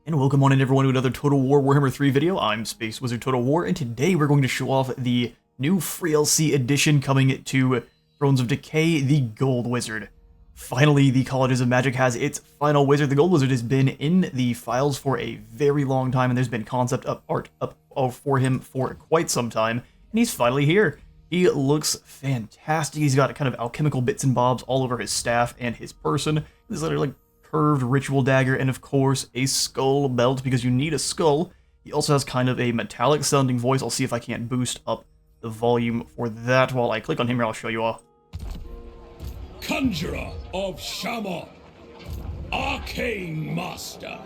And welcome on in everyone to another Total War Warhammer 3 video. I'm Space Wizard Total War, and today we're going to show off the new FLC edition coming to Thrones of Decay, the Gold Wizard. Finally, the Colleges of Magic has its final wizard. The Gold Wizard has been in the files for a very long time, and there's been concept art up for him for quite some time, and he's finally here. He looks fantastic. He's got kind of alchemical bits and bobs all over his staff and his person. This little like curved ritual dagger, and of course a skull belt because you need a skull. He also has kind of a metallic sounding voice. I'll see if I can't boost up the volume for that. While I click on him here, I'll show you all. Conjurer of Shaman, Arcane Master.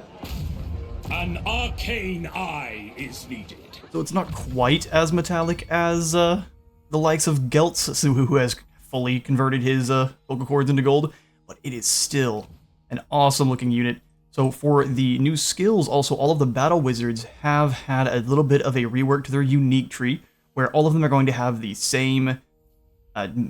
An arcane eye is needed. So it's not quite as metallic as the likes of Geltz, who has fully converted his vocal cords into gold, but it is still an awesome looking unit. So for the new skills, also all of the battle wizards have had a little bit of a rework to their unique tree, where all of them are going to have the same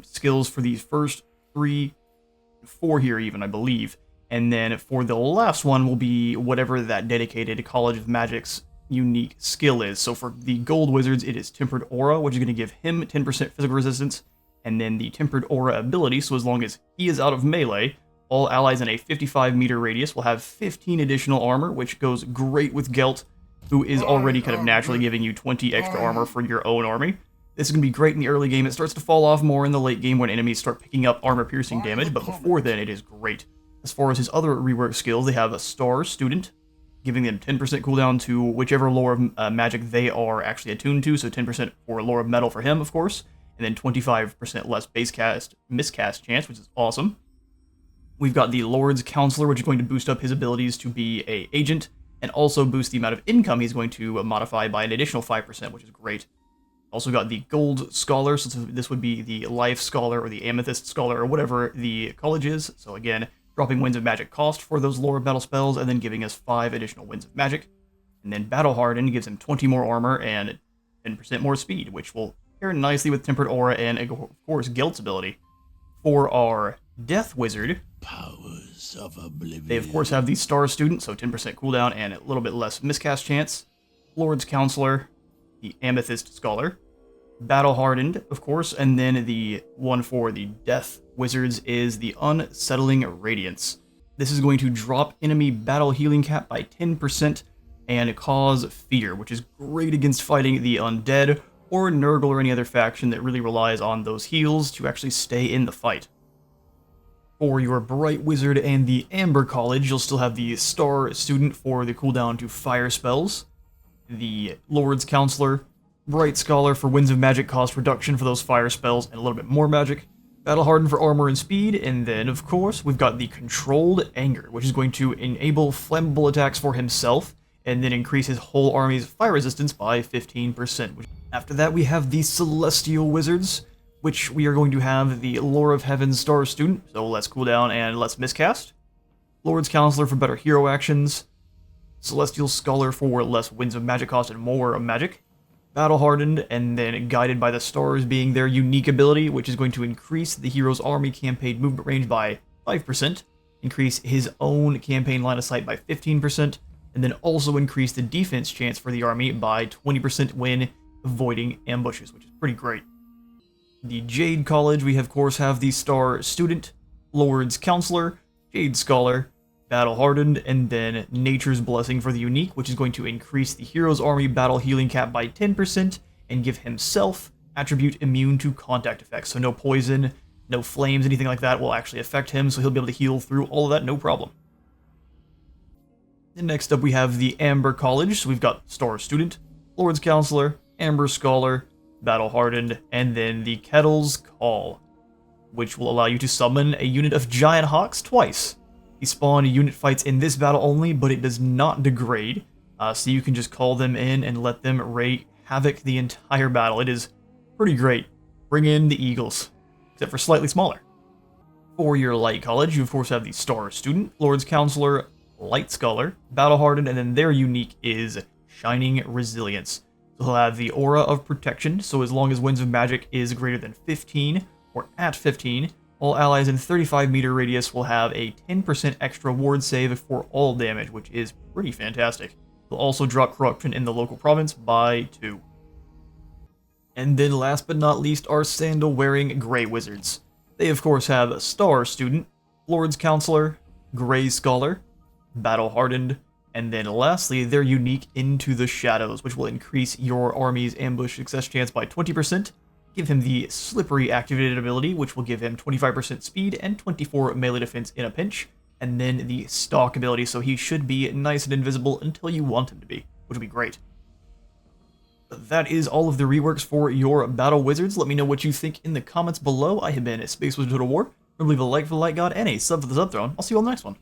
skills for these first 4 here even, I believe. And then for the last one will be whatever that dedicated College of Magic's unique skill is. So for the gold wizards, it is Tempered Aura, which is going to give him 10% physical resistance, and then the Tempered Aura ability, so as long as he is out of melee, all allies in a 55-meter radius will have 15 additional armor, which goes great with Gelt, who is already kind of naturally giving you 20 extra armor for your own army. This is going to be great in the early game. It starts to fall off more in the late game when enemies start picking up armor-piercing damage, but before then it is great. As far as his other rework skills, they have a Star Student, giving them 10% cooldown to whichever lore of magic they are actually attuned to, so 10% for lore of metal for him, of course, and then 25% less base cast miscast chance, which is awesome. We've got the Lord's Counselor, which is going to boost up his abilities to be an agent, and also boost the amount of income he's going to modify by an additional 5%, which is great. Also got the Gold Scholar, so this would be the Life Scholar or the Amethyst Scholar or whatever the college is. So again, dropping Winds of Magic cost for those lore of metal spells, and then giving us 5 additional Winds of Magic. And then Battle Hardened gives him 20 more armor and 10% more speed, which will pair nicely with Tempered Aura and, of course, Gelt's ability. For our Death Wizard, Powers of Oblivion. they of course have the Star Student, so 10% cooldown and a little bit less miscast chance. Lord's Counselor, the Amethyst Scholar, Battle Hardened, of course, and then the one for the Death Wizards is the Unsettling Radiance. This is going to drop enemy battle healing cap by 10% and cause fear, which is great against fighting the undead or Nurgle or any other faction that really relies on those heals to actually stay in the fight. For your Bright Wizard and the Amber College, you'll still have the Star Student for the cooldown to fire spells, the Lord's Counselor, Bright Scholar for Winds of Magic cost reduction for those fire spells and a little bit more magic, Battle Hardened for armor and speed, and then, of course, we've got the Controlled Anger, which is going to enable flammable attacks for himself, and then increase his whole army's fire resistance by 15%. After that, we have the Celestial Wizards, which we are going to have the Lore of Heaven Star Student, so less cooldown and less miscast. Lord's Counselor for better hero actions. Celestial Scholar for less Winds of Magic cost and more magic. Battle Hardened, and then Guided by the Stars being their unique ability, which is going to increase the hero's army campaign movement range by 5%, increase his own campaign line of sight by 15%, and then also increase the defense chance for the army by 20% when avoiding ambushes, which is pretty great. The Jade College, we of course have the Star Student, Lord's Counselor, Jade Scholar, Battle Hardened, and then Nature's Blessing for the unique, which is going to increase the hero's army battle healing cap by 10% and give himself attribute immune to contact effects. So no poison, no flames, anything like that will actually affect him, so he'll be able to heal through all of that, no problem. And next up we have the Amber College, so we've got Star Student, Lord's Counselor, Amber Scholar, Battle Hardened, and then the Kettle's Call, which will allow you to summon a unit of Giant Hawks twice. These spawn unit fights in this battle only, but it does not degrade, so you can just call them in and let them wreak havoc the entire battle. It is pretty great. Bring in the Eagles, except for slightly smaller. For your Light College, you of course have the Star Student, Lord's Counselor, Light Scholar, Battle Hardened, and then their unique is Shining Resilience. So he'll have the Aura of Protection, so as long as Winds of Magic is greater than 15, or at 15, All allies in 35-meter radius will have a 10% extra ward save for all damage, which is pretty fantastic. They'll also drop corruption in the local province by 2. And then last but not least are sandal-wearing Grey Wizards. They of course have Star Student, Lord's Counselor, Grey Scholar, Battle Hardened, and then lastly they're unique Into the Shadows, which will increase your army's ambush success chance by 20%, give him the Slippery activated ability, which will give him 25% speed and 24 melee defense in a pinch, and then the Stalk ability, so he should be nice and invisible until you want him to be, which would be great. That is all of the reworks for your Battle Wizards. Let me know what you think in the comments below. I have been Space Wizard Total War. Remember, leave a like for the Light God and a sub for the Sub Throne. I'll see you on the next one.